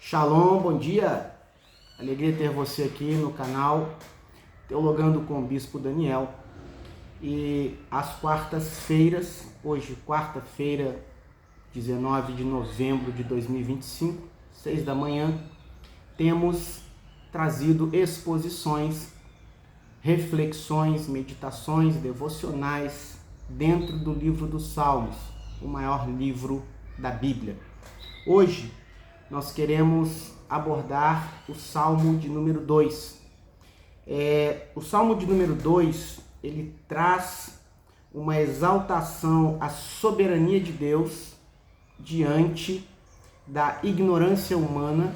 Shalom, bom dia! Alegria ter você aqui no canal Teologando com o Bispo Daniel. E às quartas-feiras, hoje quarta-feira, 19 de novembro de 2025, 6 da manhã, temos trazido exposições, reflexões, meditações, devocionais dentro do livro dos Salmos, o maior livro da Bíblia. Hoje nós queremos abordar o Salmo de número 2. O Salmo de número 2, ele traz uma exaltação à soberania de Deus diante da ignorância humana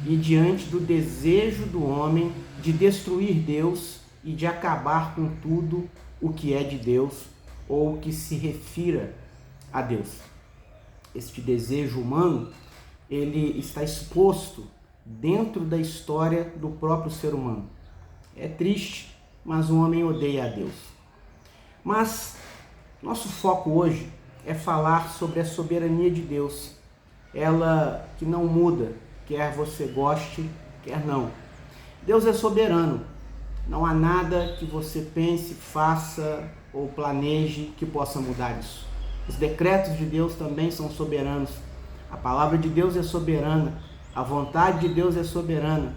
e diante do desejo do homem de destruir Deus e de acabar com tudo o que é de Deus ou que se refira a Deus. Este desejo humano, ele está exposto dentro da história do próprio ser humano. É triste, mas o homem odeia a Deus. Mas nosso foco hoje é falar sobre a soberania de Deus. Ela que não muda, quer você goste, quer não. Deus é soberano. Não há nada que você pense, faça ou planeje que possa mudar isso. Os decretos de Deus também são soberanos. A palavra de Deus é soberana, a vontade de Deus é soberana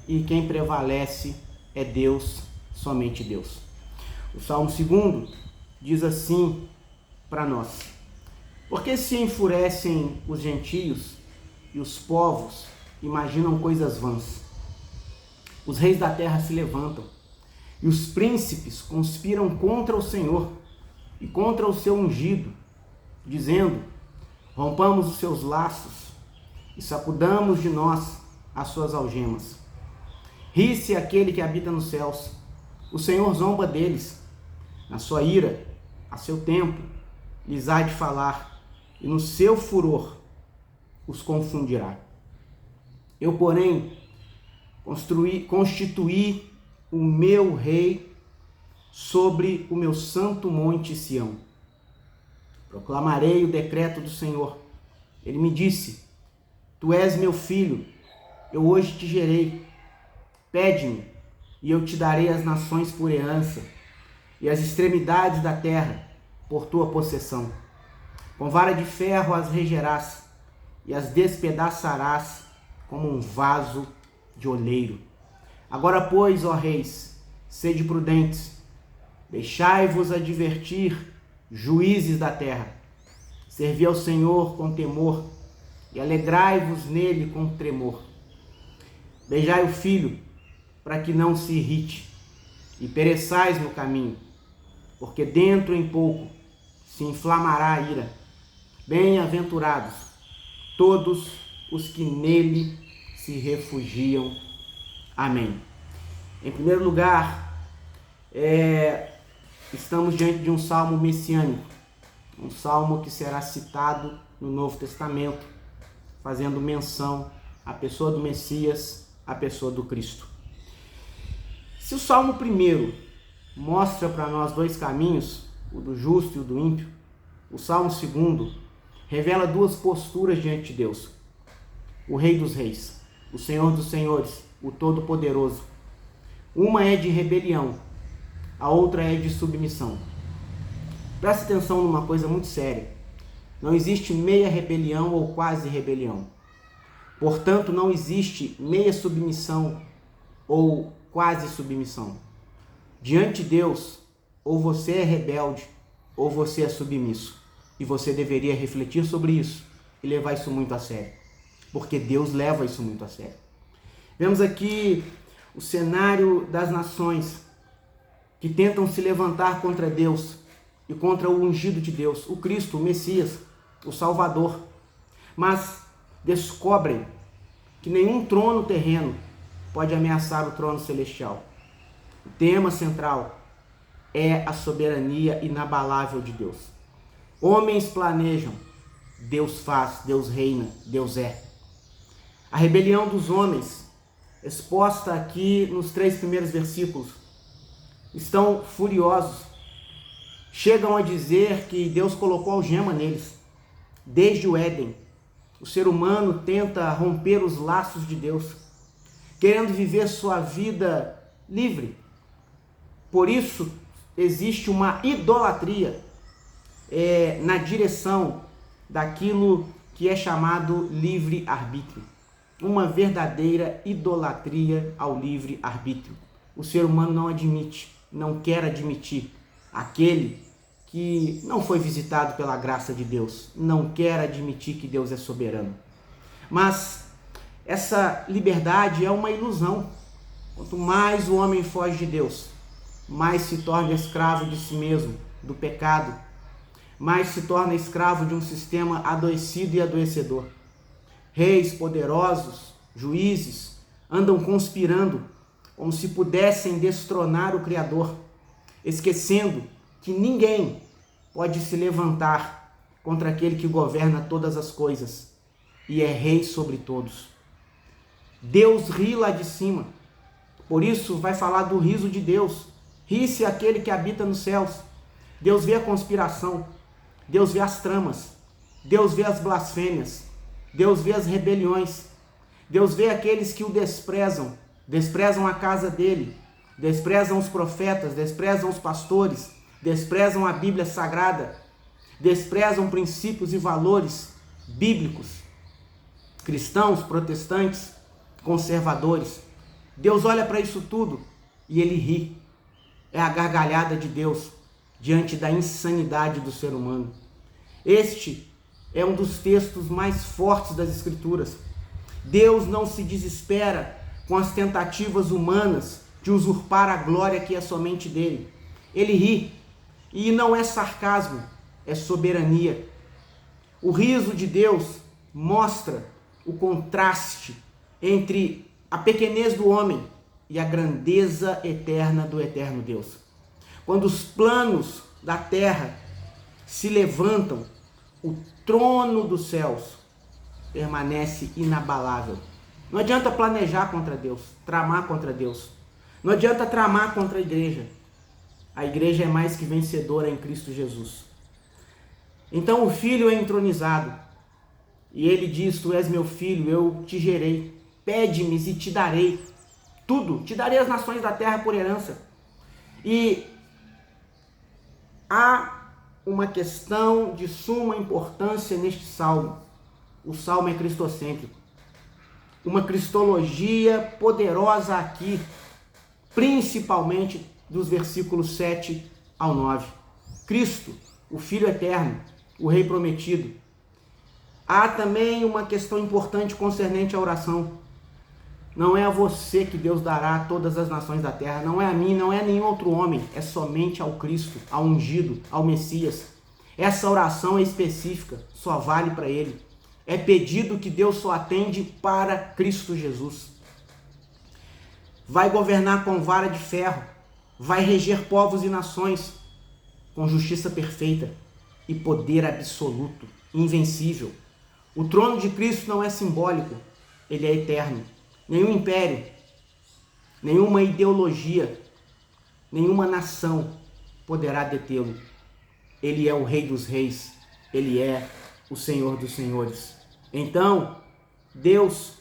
e quem prevalece é Deus, somente Deus. O Salmo 2 diz assim para nós: Por que se enfurecem os gentios e os povos imaginam coisas vãs? Os reis da terra se levantam e os príncipes conspiram contra o Senhor e contra o seu ungido, dizendo: Rompamos os seus laços e sacudamos de nós as suas algemas. Ri-se aquele que habita nos céus, o Senhor zomba deles. Na sua ira, a seu tempo, lhes há de falar, e no seu furor os confundirá. Eu, porém, constituí o meu rei sobre o meu santo monte Sião. Proclamarei o decreto do Senhor. Ele me disse: Tu és meu filho, eu hoje te gerei. Pede-me, e eu te darei as nações por herança, e as extremidades da terra por tua possessão. Com vara de ferro as regerás, e as despedaçarás como um vaso de oleiro. Agora, pois, ó reis, sede prudentes, deixai-vos advertir, juízes da terra. Servi ao Senhor com temor e alegrai-vos nele com tremor. Beijai o filho, para que não se irrite, e pereçais no caminho, porque dentro em pouco se inflamará a ira. Bem-aventurados todos os que nele se refugiam. Amém. Em primeiro lugar, estamos diante de um salmo messiânico, um salmo que será citado no Novo Testamento, fazendo menção à pessoa do Messias, à pessoa do Cristo. Se o Salmo 1 mostra para nós dois caminhos, o do justo e o do ímpio, o Salmo 2 revela duas posturas diante de Deus: o Rei dos Reis, o Senhor dos Senhores, o Todo-Poderoso. Uma é de rebelião, a outra é de submissão. Preste atenção numa coisa muito séria. Não existe meia rebelião ou quase rebelião. Portanto, não existe meia submissão ou quase submissão. Diante de Deus, ou você é rebelde, ou você é submisso. E você deveria refletir sobre isso e levar isso muito a sério. Porque Deus leva isso muito a sério. Vemos aqui o cenário das nações que tentam se levantar contra Deus e contra o ungido de Deus, o Cristo, o Messias, o Salvador. Mas descobrem que nenhum trono terreno pode ameaçar o trono celestial. O tema central é a soberania inabalável de Deus. Homens planejam, Deus faz, Deus reina, Deus é. A rebelião dos homens, exposta aqui nos 3 primeiros versículos, estão furiosos. Chegam a dizer que Deus colocou algema neles, desde o Éden. O ser humano tenta romper os laços de Deus, querendo viver sua vida livre. Por isso, existe uma idolatria na direção daquilo que é chamado livre-arbítrio. Uma verdadeira idolatria ao livre-arbítrio. O ser humano não admite, não quer admitir aquele que não foi visitado pela graça de Deus, não quer admitir que Deus é soberano. Mas essa liberdade é uma ilusão. Quanto mais o homem foge de Deus, mais se torna escravo de si mesmo, do pecado, mais se torna escravo de um sistema adoecido e adoecedor. Reis poderosos, juízes, andam conspirando como se pudessem destronar o Criador, esquecendo que ninguém pode se levantar contra aquele que governa todas as coisas e é rei sobre todos. Deus ri lá de cima, por isso vai falar do riso de Deus. Ri-se aquele que habita nos céus. Deus vê a conspiração, Deus vê as tramas, Deus vê as blasfêmias, Deus vê as rebeliões, Deus vê aqueles que o desprezam, desprezam a casa dele, desprezam os profetas, desprezam os pastores, desprezam a Bíblia Sagrada, desprezam princípios e valores bíblicos, cristãos, protestantes, conservadores. Deus olha para isso tudo e ele ri. É a gargalhada de Deus diante da insanidade do ser humano. Este é um dos textos mais fortes das Escrituras. Deus não se desespera com as tentativas humanas de usurpar a glória que é somente dele. Ele ri, e não é sarcasmo, é soberania. O riso de Deus mostra o contraste entre a pequenez do homem e a grandeza eterna do eterno Deus. Quando os planos da terra se levantam, o trono dos céus permanece inabalável. Não adianta planejar contra Deus, tramar contra Deus. Não adianta tramar contra a igreja. A igreja é mais que vencedora em Cristo Jesus. Então o Filho é entronizado. E ele diz: tu és meu filho, eu te gerei. Pede-me e te darei tudo. Te darei as nações da terra por herança. E há uma questão de suma importância neste salmo. O salmo é cristocêntrico. Uma cristologia poderosa aqui, principalmente dos versículos 7 ao 9. Cristo, o Filho eterno, o Rei prometido. Há também uma questão importante concernente à oração. Não é a você que Deus dará todas as nações da terra, não é a mim, não é a nenhum outro homem, é somente ao Cristo, ao ungido, ao Messias. Essa oração é específica, só vale para ele. É pedido que Deus só atende para Cristo Jesus. Vai governar com vara de ferro, vai reger povos e nações com justiça perfeita e poder absoluto, invencível. O trono de Cristo não é simbólico, ele é eterno. Nenhum império, nenhuma ideologia, nenhuma nação poderá detê-lo. Ele é o Rei dos Reis, ele é o Senhor dos Senhores. Então, Deus,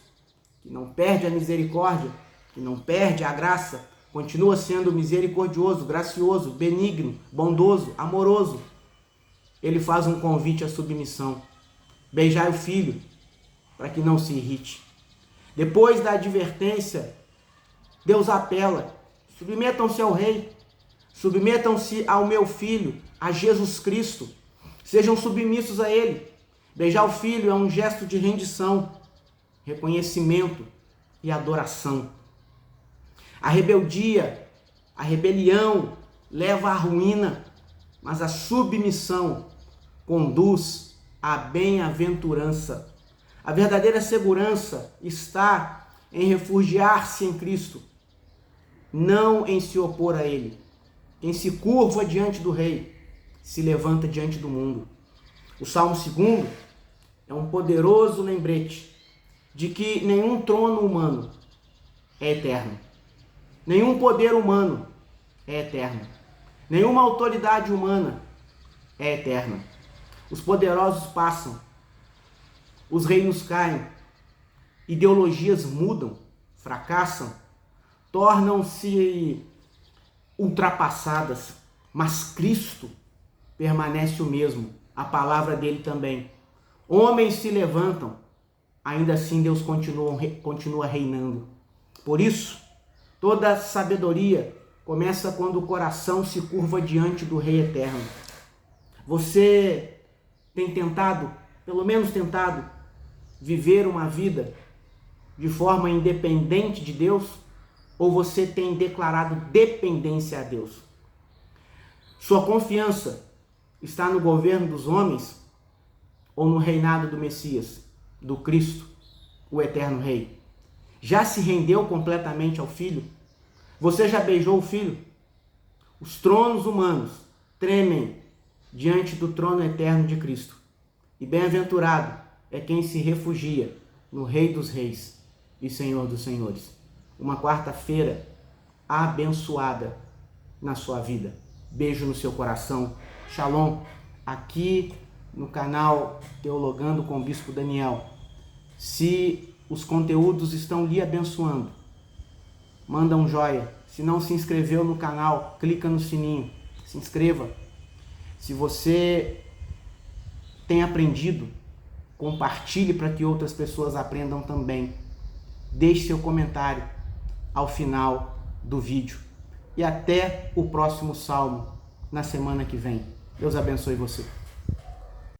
que não perde a misericórdia, que não perde a graça, continua sendo misericordioso, gracioso, benigno, bondoso, amoroso. Ele faz um convite à submissão. Beijai o filho, para que não se irrite. Depois da advertência, Deus apela: submetam-se ao Rei, submetam-se ao meu Filho, a Jesus Cristo, sejam submissos a Ele. Beijar o Filho é um gesto de rendição, reconhecimento e adoração. A rebeldia, a rebelião leva à ruína, mas a submissão conduz à bem-aventurança. A verdadeira segurança está em refugiar-se em Cristo, não em se opor a Ele. Quem se curva diante do Rei, se levanta diante do mundo. O Salmo 2 é um poderoso lembrete de que nenhum trono humano é eterno. Nenhum poder humano é eterno. Nenhuma autoridade humana é eterna. Os poderosos passam. os reinos caem, ideologias mudam, fracassam, tornam-se ultrapassadas, mas Cristo permanece o mesmo, a palavra dele também. Homens se levantam, ainda assim Deus continua reinando. Por isso, toda sabedoria começa quando o coração se curva diante do Rei Eterno. Você tem tentado, pelo menos tentado, viver uma vida de forma independente de Deus? Ou você tem declarado dependência a Deus? Sua confiança está no governo dos homens ou no reinado do Messias, do Cristo, o eterno Rei? Já se rendeu completamente ao Filho? Você já beijou o Filho? Os tronos humanos tremem diante do trono eterno de Cristo. E bem-aventurado é quem se refugia no Rei dos Reis e Senhor dos Senhores. Uma quarta-feira abençoada na sua vida. Beijo no seu coração. Shalom. Aqui no canal Teologando com o Bispo Daniel. Se os conteúdos estão lhe abençoando, manda um joia. Se não se inscreveu no canal, clica no sininho. Se inscreva. Se você tem aprendido, compartilhe para que outras pessoas aprendam também. Deixe seu comentário ao final do vídeo. E até o próximo salmo na semana que vem. Deus abençoe você.